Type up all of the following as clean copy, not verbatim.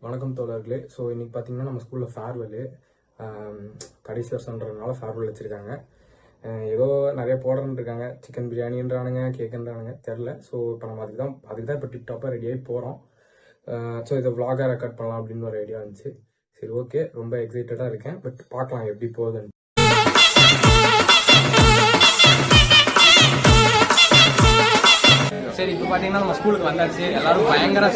வணக்கம் தோழர்களே. ஸோ இன்னைக்கு பார்த்தீங்கன்னா நம்ம ஸ்கூலில் ஃபேர்வெல்லு கடைசி வருஷன்றதுனால ஃபேர்வெல் வச்சுருக்காங்க. ஏதோ நிறைய போடுறன்னு இருக்காங்க. சிக்கன் பிரியாணின்றானுங்க, கேக்குன்றானுங்க, தெரில. ஸோ இப்போ நம்ம அதுக்கு தான் இப்போ டிப்டாப்பாக ரெடியாகி போகிறோம். ஸோ இதை விளாகாக ரெக்கார்ட் பண்ணலாம் அப்படின்னு ஒரு ஐடியா இருந்துச்சு. சரி, ஓகே, ரொம்ப எக்ஸைட்டடாக இருக்கேன். பட் பார்க்கலாம் எப்படி போகுதுன்னு. சரி, இப்போ பார்த்தீங்கன்னா நம்ம ஸ்கூலுக்கு வந்தாச்சு. எல்லாரும் பயங்கர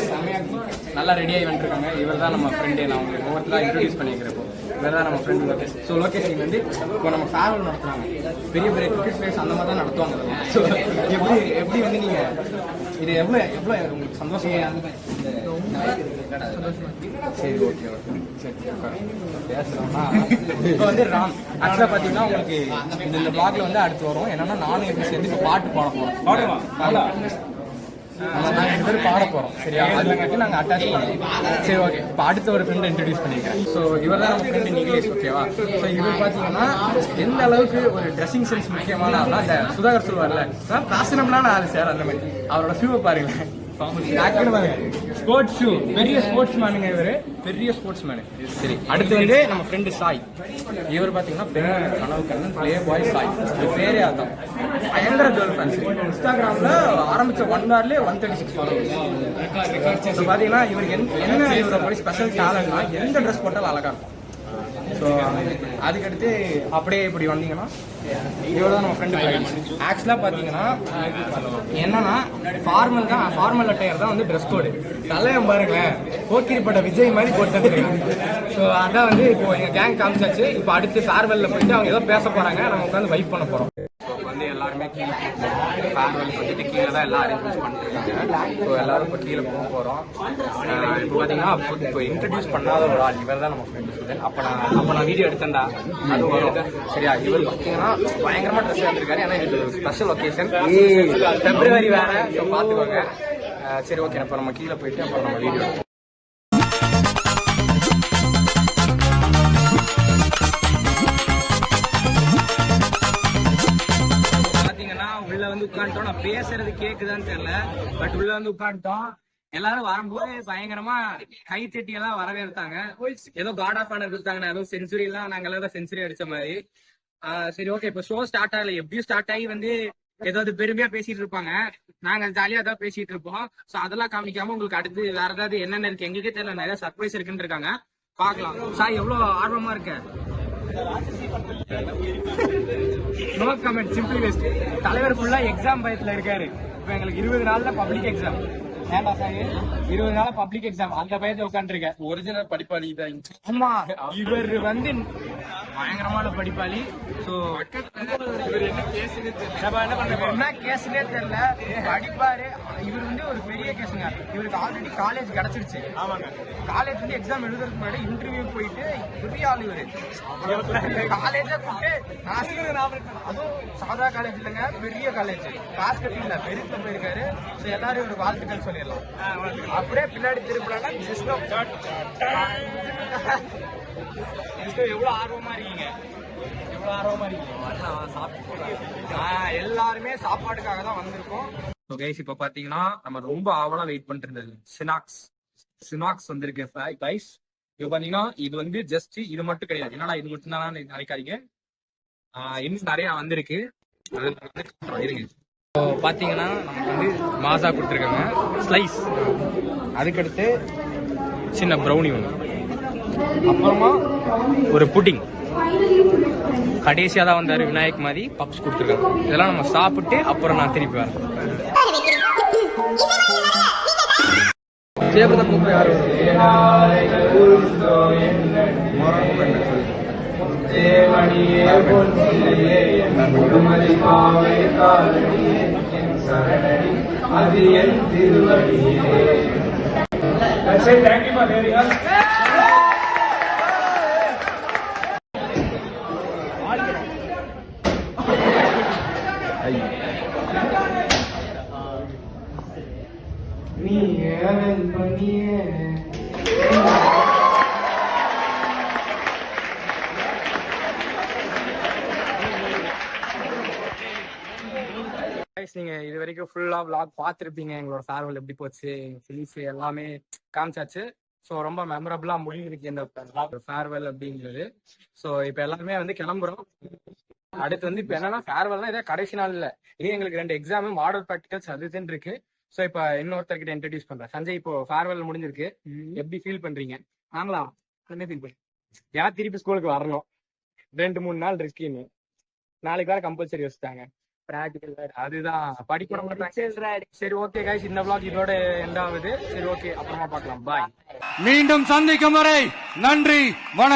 நல்லா ரெடியாகி வந்துருக்காங்க. இவர் தான் நம்ம ஃப்ரெண்டு. நான் உங்களுக்கு ஒவ்வொருத்தராக இன்ட்ரடியூஸ் பண்ணிக்கிறப்போ இவர் தான் நம்ம ஃப்ரெண்டு லோகேஷ். ஸோ லோகேஷ் நீங்கள் வந்து இப்போ நம்ம ஃபேர்வெல் நடத்துகிறாங்க. பெரிய பெரிய கிரிக்கெட் பிளேயர்ஸ் அந்த மாதிரி தான் நடத்துவாங்க. ஸோ எப்படி வந்து நீங்கள் இது எவ்வளோ உங்களுக்கு சந்தோஷம்? சரி, ஓகே ஓகே, சரி பேசுகிறோம்னா இப்போ வந்து ராம் ஆக்சுவலாக பார்த்தீங்கன்னா உங்களுக்கு இந்த பிளாக்ல வந்து அடுத்து வரும். என்னன்னா நானும் எப்படி சேர்ந்து இப்போ பாட்டு பாட போகிறோம். நாங்கள் 2 பேரும் பாட போகிறோம். சரியா? அதுக்கு நாங்கள் அட்டாச் பண்ணுவோம். சரி, ஓகே. இப்போ அடுத்த ஒரு ஃப்ரெண்ட் இன்ட்ரடியூஸ் பண்ணிக்கிறேன். ஸோ இவர் தான் நம்ம ஃப்ரெண்டு நிகிலேஷ். ஓகேவா? ஸோ இவர் பார்த்தீங்கன்னா எந்த அளவுக்கு ஒரு ட்ரெஸ்ஸிங் சென்ஸ் முக்கியமான ஆள்னா இந்த சுதாகர் சொல்லுவார்ல, ஃபேஷனபிளான ஆள் சார். அந்த மாதிரி அவரோட ஷூவை பாருங்க. ஸ்போர்ட்ஸ் ஷூ, பெரிய ஸ்போர்ட்ஸ் மேனுங்க இவர், பெரிய ஸ்போர்ட்ஸ் மேனு. சரி, அடுத்து வந்து நம்ம ஃப்ரெண்டு சாய். இவர் பார்த்தீங்கன்னா பெரிய கனவு கண்ணன் பிளே பாய் சாய். இது பேரே அதான். பயங்கர கேர்ள் ஃபேன்ஸ். இன்ஸ்டாகிராமில் ஆரம்பித்த 1 hourலேயே 136 ஃபாலோவர்ஸ். ஸோ பார்த்தீங்கன்னா இவர் என்ன இவரோட ஸ்பெஷல் டேலண்ட்னா எந்த ட்ரெஸ் போட்டாலும் அழகாக இருக்கும். ஸோ அதுக்கடுத்து அப்படியே இப்படி வந்தீங்கன்னா இவ்வளோ தான் நம்ம ஃப்ரெண்டு. ஆக்சுவலாக பார்த்தீங்கன்னா என்னன்னா ஃபார்மல் அட்டையர் தான் வந்து ட்ரெஸ் கோடு. தலையம் பாருங்களேன், போக்கிரிப்பட்ட விஜய் மாதிரி போட்டு. ஸோ அதான் வந்து இப்போ எங்கள் கேங் காமிச்சாச்சு. இப்போ அடுத்து ஃபேர்வெல்லில் போயிட்டு அவங்க ஏதோ பேச போகிறாங்க, நம்ம உட்காந்து வைப் பண்ண போகிறோம். வந்து எல்லாருமே கீழே ஃபேர்வெல் வந்துட்டு கீழே தான் எல்லாம் அரேஞ்ச்மெண்ட்ஸ் பண்ணிருக்காங்க. ஸோ எல்லாரும் இப்போ கீழே போக போகிறோம். இப்போ பார்த்தீங்கன்னா இப்போ இன்ட்ரடியூஸ் பண்ணாத ஒரு ஆள் இவர் தான் நம்ம ஃப்ரெண்டு சுதன். அப்போ நான் வீடியோ எடுத்தேன்டா, அது வரும். சரியா? இவர் பார்த்தீங்கன்னா பயங்கரமாக ட்ரெஸ் எடுத்திருக்காரு. ஏன்னா இது ஸ்பெஷல் ஒகேஷன், February வேற. ஸோ பார்த்துக்கோங்க. சரி, ஓகே. அப்போ நம்ம கீழே போயிட்டு அப்புறம் நம்ம வீடியோ எடுப்போம். உள்ள வந்து உட்காந்துட்டோம். நான் பேசுறது கேக்குதான்னு தெரியல, பட் உள்ள வந்து உட்காந்துட்டோம். எல்லாரும் வரும்போது பயங்கரமா கை தட்டி எல்லாம் வரவேற்பாங்க. ஏதோ காட் ஆஃப் ஆனர் கொடுத்தாங்க. ஏதோ செஞ்சுரி எல்லாம் நாங்க எல்லாம் செஞ்சுரி அடிச்ச மாதிரி. சரி, ஓகே. இப்போ ஷோ ஸ்டார்ட் ஆகல. எப்படியும் ஸ்டார்ட் ஆகி வந்து ஏதாவது பெருமையா பேசிட்டு இருப்பாங்க. நாங்க ஜாலியா தான் பேசிட்டு இருப்போம். சோ அதெல்லாம் காமிக்காம உங்களுக்கு அடுத்து வேற ஏதாவது என்னென்ன இருக்கு எங்களுக்கே தெரியல. நிறைய சர்ப்ரைஸ் இருக்குன்னு இருக்காங்க, பாக்கலாம். சாய் எவ்வளவு ஆர்வமா இருக்க? No comment, simply waste. தலைவர் ஃபுல்லா எக்ஸாம் பயத்துல இருக்காரு. இப்ப எங்களுக்கு 20 நாள்ல பப்ளிக் எக்ஸாம். ஏன்டா சாய் 20 நாள் பப்ளிக் எக்ஸாம், அந்த பயத்தை உட்காந்துருக்க. ஒரிஜினல் படிப்பாளி தான். ஆமா, இவர் வந்து பயங்கரமான படிப்பாளி. சோ இவர் என்ன கேஸ்னே தெரியல, படிப்பாரு. இவர் வந்து ஒரு பெரிய கேஸுங்க. இவருக்கு ஆல்ரெடி காலேஜ் கிடைச்சிருச்சு. ஆமாங்க, காலேஜ் வந்து எக்ஸாம் எழுதுறதுக்கு முன்னாடி இன்டர்வியூ போயிட்டு பெரிய ஆள் இவரு. காலேஜா கூப்பிட்டு அதுவும் சாதா காலேஜ் இல்லைங்க, பெரிய காலேஜ். காசு கட்டி இல்ல, பெருத்துல போயிருக்காரு. ஸோ எல்லாரும் ஒரு வாழ்த்துக்கள் சொல்லிடலாம். அப்படியே பின்னாடி திருப்பினா எவ்வளவு ஆர்வமா இருக்கீங்க, எவ்வளவு ஆர்வமா இருக்கீங்க. எல்லாருமே சாப்பாட்டுக்காக தான் வந்திருக்கோம். இப்ப பாத்தீங்கன்னா நம்ம ரொம்ப ஆவலா வெயிட் பண்ணிட்டு இருந்தது சினாக்ஸ் வந்திருக்கு கைஸ். இப்ப பாத்தீங்கன்னா இது வந்து ஜஸ்ட் இது மட்டும் கிடையாது. என்னடா இது மட்டும் தான் நினைக்காதீங்க, இன்னும் நிறைய வந்திருக்கு. இருங்க. பாத்தீங்கன்னா நமக்கு வந்து மாசா கொடுத்துருக்காங்க ஸ்லைஸ், அதுக்கடுத்து சின்ன ப்ரௌனி ஒன்று, அப்புறமா ஒரு புட்டிங், கடைசியா தான் வந்தாரு விநாயக் மாதிரி பப்ஸ் கொடுத்துருக்காங்க. இதெல்லாம் நம்ம சாப்பிட்டு அப்புறம் நான் திருப்பி வரேன். நீங்க இது வரைக்கும் ஃபுல்லா vlog பார்த்திருப்பீங்க. எங்களோட ஃபேர்வெல் எப்படி போச்சு, ஃபிலிஸ் எல்லாமே காமிச்சாச்சு. ஸோ ரொம்ப மெமரபிளா முடிஞ்சிருக்கு இந்த ஃபேர்வெல் அப்படிங்கிறது. ஸோ இப்போ எல்லாருமே வந்து கிளம்புறோம். அடுத்து வந்து இப்போ என்னன்னா ஃபேர்வெல்லாம் இதே கடைசி நாள் இல்லை, இது எங்களுக்கு 2 எக்ஸாமு மாடல் ப்ராக்டிகல்ஸ் அது இதுன்னு இருக்கு. ஸோ இப்போ இன்னொருத்தர்கிட்ட இன்ட்ரடியூஸ் பண்றேன். சஞ்சய், இப்போ ஃபேர்வெல் முடிஞ்சிருக்கு, எப்படி ஃபீல் பண்றீங்க? நாங்களா என்ன ஃபீல் பண்ணுறேன், யார் திருப்பி ஸ்கூலுக்கு வரணும், 2-3 நாள் இருக்குன்னு, நாளைக்கு வேற கம்பல்சரி வச்சுட்டாங்க ப்ராக்டிகல், அதுதான் படிக்க மாட்டாங்க. சரி ஓகே கைஸ், இந்த vlog இதோட எண்ட் ஆகுது. சரி ஓகே, அப்புறமா பார்க்கலாம், பாய். மீண்டும் சந்திக்கும் வரை நன்றி, வணக்கம்.